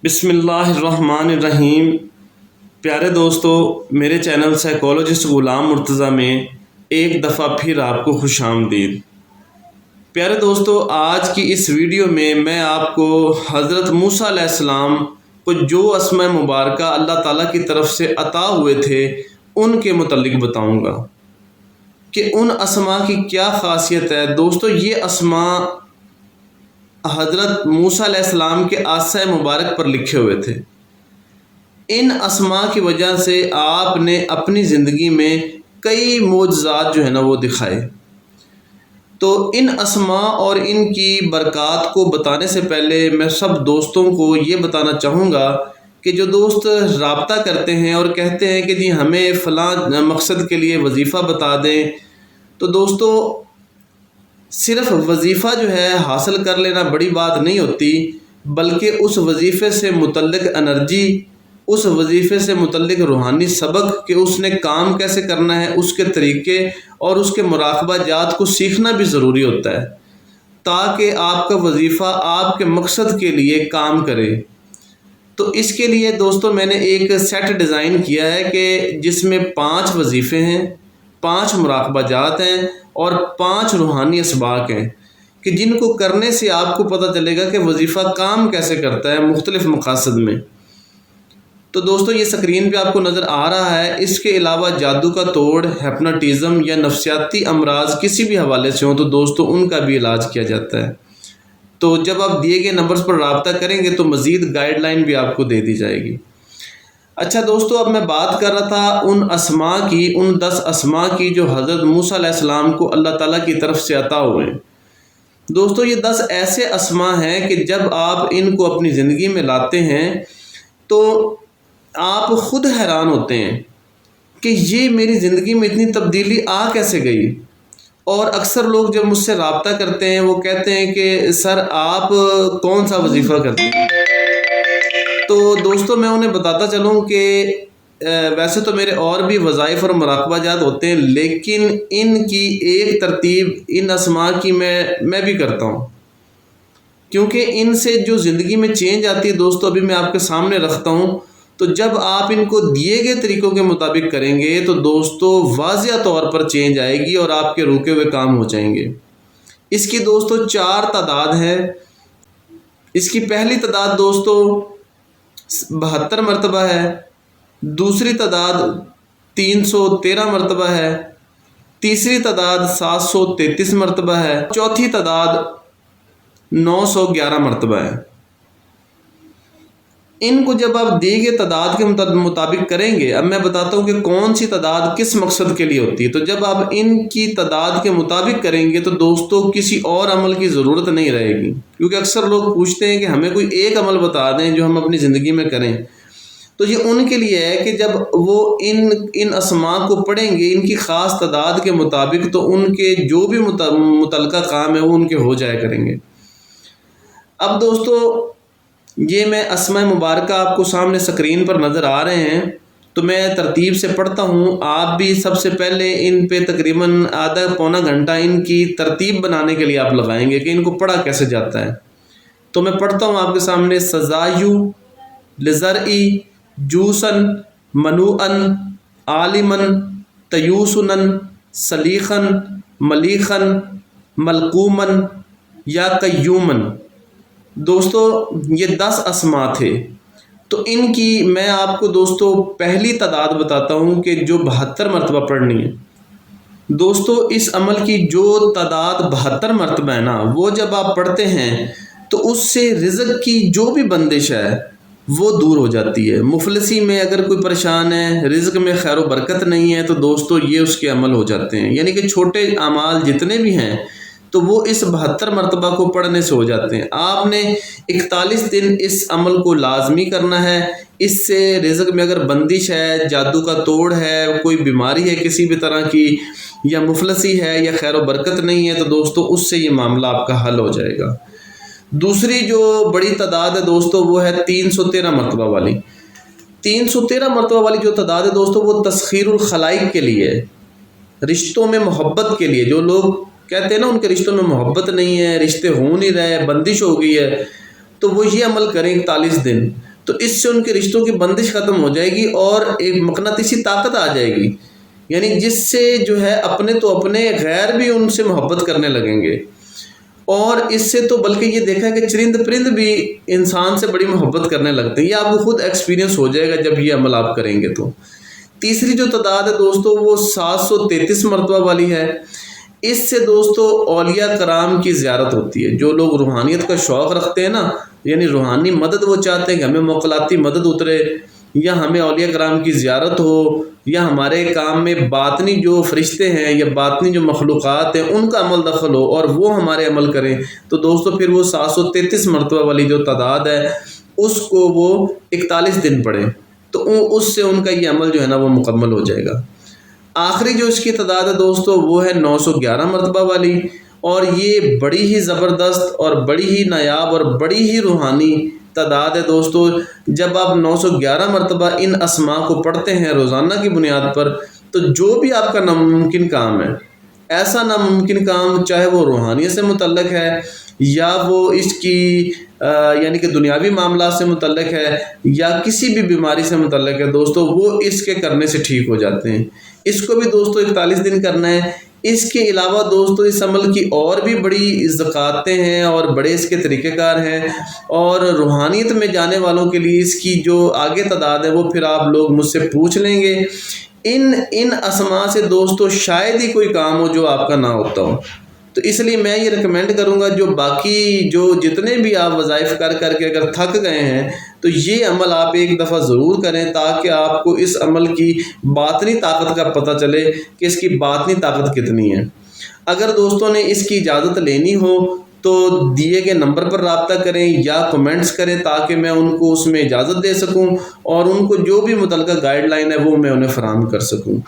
بسم اللہ الرحمن الرحیم۔ پیارے دوستو، میرے چینل سائیکالوجسٹ غلام مرتضیٰ میں ایک دفعہ پھر آپ کو خوش آمدید۔ پیارے دوستو، آج کی اس ویڈیو میں آپ کو حضرت موسیٰ علیہ السلام کو جو اسماء مبارکہ اللہ تعالیٰ کی طرف سے عطا ہوئے تھے ان کے متعلق بتاؤں گا کہ ان اسماء کی کیا خاصیت ہے۔ دوستو، یہ اسماء حضرت موسیٰ علیہ السلام کے عصا مبارک پر لکھے ہوئے تھے۔ ان اسماء کی وجہ سے آپ نے اپنی زندگی میں کئی معجزات جو ہے نا وہ دکھائے۔ تو ان اسماء اور ان کی برکات کو بتانے سے پہلے میں سب دوستوں کو یہ بتانا چاہوں گا کہ جو دوست رابطہ کرتے ہیں اور کہتے ہیں کہ جی ہمیں فلاں مقصد کے لیے وظیفہ بتا دیں، تو دوستو صرف وظیفہ جو ہے حاصل کر لینا بڑی بات نہیں ہوتی، بلکہ اس وظیفے سے متعلق انرجی، اس وظیفے سے متعلق روحانی سبق کہ اس نے کام کیسے کرنا ہے، اس کے طریقے اور اس کے مراقبہ جات کو سیکھنا بھی ضروری ہوتا ہے تاکہ آپ کا وظیفہ آپ کے مقصد کے لیے کام کرے۔ تو اس کے لیے دوستو میں نے ایک سیٹ ڈیزائن کیا ہے کہ جس میں 5 وظیفے ہیں، 5 مراقبہ جات ہیں اور 5 روحانی اسباق ہیں کہ جن کو کرنے سے آپ کو پتہ چلے گا کہ وظیفہ کام کیسے کرتا ہے مختلف مقاصد میں۔ تو دوستو یہ اسکرین پہ آپ کو نظر آ رہا ہے۔ اس کے علاوہ جادو کا توڑ، ہپناٹزم یا نفسیاتی امراض کسی بھی حوالے سے ہوں تو دوستو ان کا بھی علاج کیا جاتا ہے۔ تو جب آپ دیے گئے نمبرز پر رابطہ کریں گے تو مزید گائیڈ لائن بھی آپ کو دے دی جائے گی۔ اچھا دوستو، اب میں بات کر رہا تھا ان اسماء کی، ان 10 اسماء کی جو حضرت موسیٰ علیہ السلام کو اللہ تعالیٰ کی طرف سے عطا ہوئے ہیں۔ دوستو یہ 10 ایسے اسماء ہیں کہ جب آپ ان کو اپنی زندگی میں لاتے ہیں تو آپ خود حیران ہوتے ہیں کہ یہ میری زندگی میں اتنی تبدیلی آ کیسے گئی۔ اور اکثر لوگ جب مجھ سے رابطہ کرتے ہیں وہ کہتے ہیں کہ سر آپ کون سا وظیفہ کرتے ہیں؟ تو دوستو میں انہیں بتاتا چلوں کہ ویسے تو میرے اور بھی وظائف اور مراقبہ جات ہوتے ہیں، لیکن ان کی ایک ترتیب ان اسماء کی میں بھی کرتا ہوں، کیونکہ ان سے جو زندگی میں چینج آتی ہے دوستو ابھی میں آپ کے سامنے رکھتا ہوں۔ تو جب آپ ان کو دیے گئے طریقوں کے مطابق کریں گے تو دوستو واضح طور پر چینج آئے گی اور آپ کے رکے ہوئے کام ہو جائیں گے۔ اس کی دوستو 4 تعداد ہے۔ اس کی پہلی تعداد دوستو 72 مرتبہ ہے، دوسری تعداد 313 مرتبہ ہے، تیسری تعداد 733 مرتبہ ہے، چوتھی تعداد 911 مرتبہ ہے۔ ان کو جب آپ دیے گئے تعداد کے مطابق کریں گے، اب میں بتاتا ہوں کہ کون سی تعداد کس مقصد کے لیے ہوتی ہے۔ تو جب آپ ان کی تعداد کے مطابق کریں گے تو دوستو کسی اور عمل کی ضرورت نہیں رہے گی، کیونکہ اکثر لوگ پوچھتے ہیں کہ ہمیں کوئی ایک عمل بتا دیں جو ہم اپنی زندگی میں کریں۔ تو یہ ان کے لیے ہے کہ جب وہ ان اسماء کو پڑھیں گے ان کی خاص تعداد کے مطابق تو ان کے جو بھی متعلقہ کام ہے وہ ان کے ہو جایا کریں گے۔ اب دوستو یہ میں اسماء مبارکہ آپ کو سامنے اسکرین پر نظر آ رہے ہیں، تو میں ترتیب سے پڑھتا ہوں۔ آپ بھی سب سے پہلے ان پہ تقریباً آدھا پونا گھنٹہ ان کی ترتیب بنانے کے لیے آپ لگائیں گے کہ ان کو پڑھا کیسے جاتا ہے۔ تو میں پڑھتا ہوں آپ کے سامنے: سزایو، لزرعی، جوسن، منوعن، عالمن، تیوسنن، سلیخن، ملیخن، ملقومن یا قیومن۔ دوستو یہ 10 اسماء تھے۔ تو ان کی میں آپ کو دوستو پہلی تعداد بتاتا ہوں کہ جو 72 مرتبہ پڑھنی ہے۔ دوستو اس عمل کی جو تعداد 72 مرتبہ ہے نا، وہ جب آپ پڑھتے ہیں تو اس سے رزق کی جو بھی بندش ہے وہ دور ہو جاتی ہے۔ مفلسی میں اگر کوئی پریشان ہے، رزق میں خیر و برکت نہیں ہے، تو دوستو یہ اس کے عمل ہو جاتے ہیں، یعنی کہ چھوٹے اعمال جتنے بھی ہیں تو وہ اس 72 مرتبہ کو پڑھنے سے ہو جاتے ہیں۔ آپ نے 41 دن اس عمل کو لازمی کرنا ہے۔ اس سے رزق میں اگر بندش ہے، جادو کا توڑ ہے، کوئی بیماری ہے کسی بھی طرح کی، یا مفلسی ہے یا خیر و برکت نہیں ہے، تو دوستو اس سے یہ معاملہ آپ کا حل ہو جائے گا۔ دوسری جو بڑی تعداد ہے دوستو وہ ہے 313 مرتبہ والی۔ 313 مرتبہ والی جو تعداد ہے دوستو وہ تسخیر الخلائق کے لیے ہے، رشتوں میں محبت کے لیے۔ جو لوگ کہتے ہیں نا ان کے رشتوں میں محبت نہیں ہے، رشتے ہو نہیں رہے، بندش ہو گئی ہے، تو وہ یہ عمل کریں 41 دن۔ تو اس سے ان کے رشتوں کی بندش ختم ہو جائے گی اور ایک مقناطیسی طاقت آ جائے گی، یعنی جس سے جو ہے اپنے تو اپنے، غیر بھی ان سے محبت کرنے لگیں گے۔ اور اس سے تو بلکہ یہ دیکھا ہے کہ چرند پرند بھی انسان سے بڑی محبت کرنے لگتے ہیں، یہ آپ کو خود ایکسپیرینس ہو جائے گا جب یہ عمل آپ کریں گے تو۔ تیسری جو تعداد ہے دوستو وہ 733 مرتبہ والی ہے۔ اس سے دوستو اولیاء کرام کی زیارت ہوتی ہے۔ جو لوگ روحانیت کا شوق رکھتے ہیں نا، یعنی روحانی مدد وہ چاہتے ہیں کہ ہمیں موکلاتی مدد اترے، یا ہمیں اولیاء کرام کی زیارت ہو، یا ہمارے کام میں باطنی جو فرشتے ہیں یا باطنی جو مخلوقات ہیں ان کا عمل دخل ہو اور وہ ہمارے عمل کریں، تو دوستو پھر وہ 733 مرتبہ والی جو تعداد ہے اس کو وہ 41 دن پڑھیں، تو اس سے ان کا یہ عمل جو ہے نا وہ مکمل ہو جائے گا۔ آخری جو اس کی تعداد ہے دوستو وہ ہے 911 مرتبہ والی، اور یہ بڑی ہی زبردست اور بڑی ہی نایاب اور بڑی ہی روحانی تعداد ہے دوستو۔ جب آپ 911 مرتبہ ان اسماء کو پڑھتے ہیں روزانہ کی بنیاد پر، تو جو بھی آپ کا ناممکن کام ہے، ایسا ناممکن کام چاہے وہ روحانیت سے متعلق ہے یا وہ اس کی یعنی کہ دنیاوی معاملات سے متعلق ہے یا کسی بھی بیماری سے متعلق ہے دوستو، وہ اس کے کرنے سے ٹھیک ہو جاتے ہیں۔ اس کو بھی دوستو 41 دن کرنا ہے۔ اس کے علاوہ دوستو اس عمل کی اور بھی بڑی زکاتیں ہیں اور بڑے اس کے طریقہ کار ہیں، اور روحانیت میں جانے والوں کے لیے اس کی جو آگے تعداد ہے وہ پھر آپ لوگ مجھ سے پوچھ لیں گے۔ ان اسماء سے دوستو شاید ہی کوئی کام ہو جو آپ کا نہ ہوتا ہو، تو اس لیے میں یہ ریکمینڈ کروں گا جو باقی جو جتنے بھی آپ وظائف کر کے اگر تھک گئے ہیں تو یہ عمل آپ ایک دفعہ ضرور کریں، تاکہ آپ کو اس عمل کی باطنی طاقت کا پتہ چلے کہ اس کی باطنی طاقت کتنی ہے۔ اگر دوستوں نے اس کی اجازت لینی ہو تو دیے گئے نمبر پر رابطہ کریں یا کمنٹس کریں، تاکہ میں ان کو اس میں اجازت دے سکوں اور ان کو جو بھی متعلقہ گائیڈ لائن ہے وہ میں انہیں فراہم کر سکوں۔